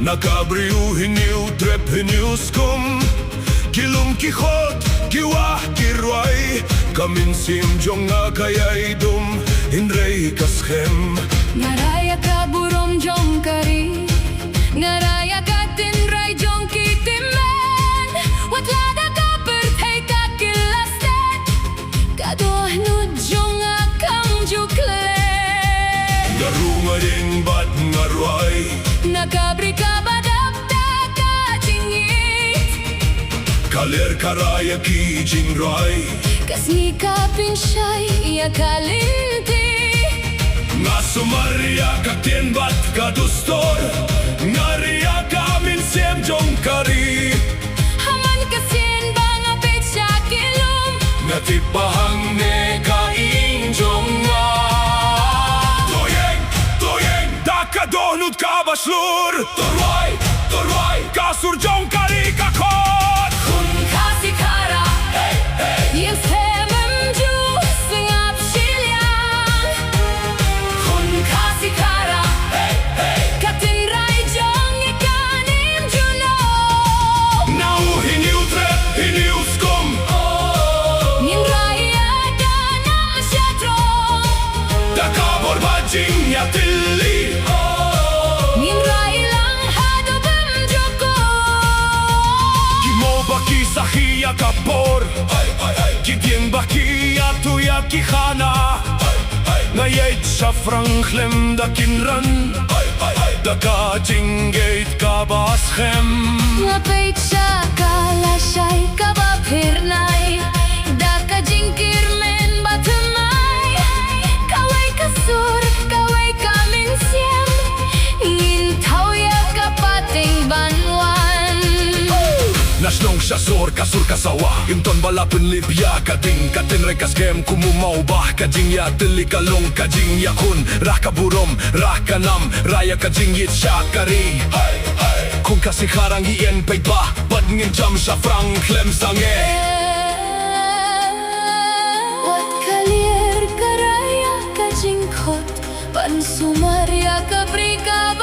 Nakabriu Hynniewtrep Hynniewskum Kilum Kichot Giwah Kirway Kaminsim Jonga Kayaydum Hindrey Kaschem Ngaraya ka burom jong kari Ngaraya ka tinray jong kitimen Watlada ka pertay ka kilastet Kadohnud jong akam juklen Garunga ding bat ngarway Nakabri ka badabda ka jingit Kaler karaya ki jingray Kasni ka pinshay ya kalinti Nga sumarya ka tienbat ka dustor Ngariya ka minsem jong kari Haman kasin bang apit sa kilum Nga tipahang ne ka injong nga Toyeng, dakadohnut ka baslur Torway, kasur jong kari ka kot KHUN KHASI KHARA Yes hemem ju singap silyang KHUN KHASI KHARA Katin ray jong ikanim julo Now Hynniewtrep Hynniewskum Nin ray ada na syatro Dakabor bajing ya tilli Nin ray lang hadobem joko Kimo baki sahiya kapor Kidieng baki atu ya kikhana Ngayet sa franklem da kinran Da ka jinggate ka baschem Ngapait siya kalasay kabapirnay Daka jingkir men batumay Kaway kasur, kaway kaminsyem Ngintaw ya kapating banwan Nasnong syasor kasur kasawa Imton balapin libya kading Katin rekaskem kumumau bah Kajing ya tili kalong kajing ya kun Raka burom, raka nam Raya kajing yit syakari Kung kasi karang ien pait bah Bad ngin jam sa franklem sange Wat kalir karaya kajingkot Pan sumarya kabrika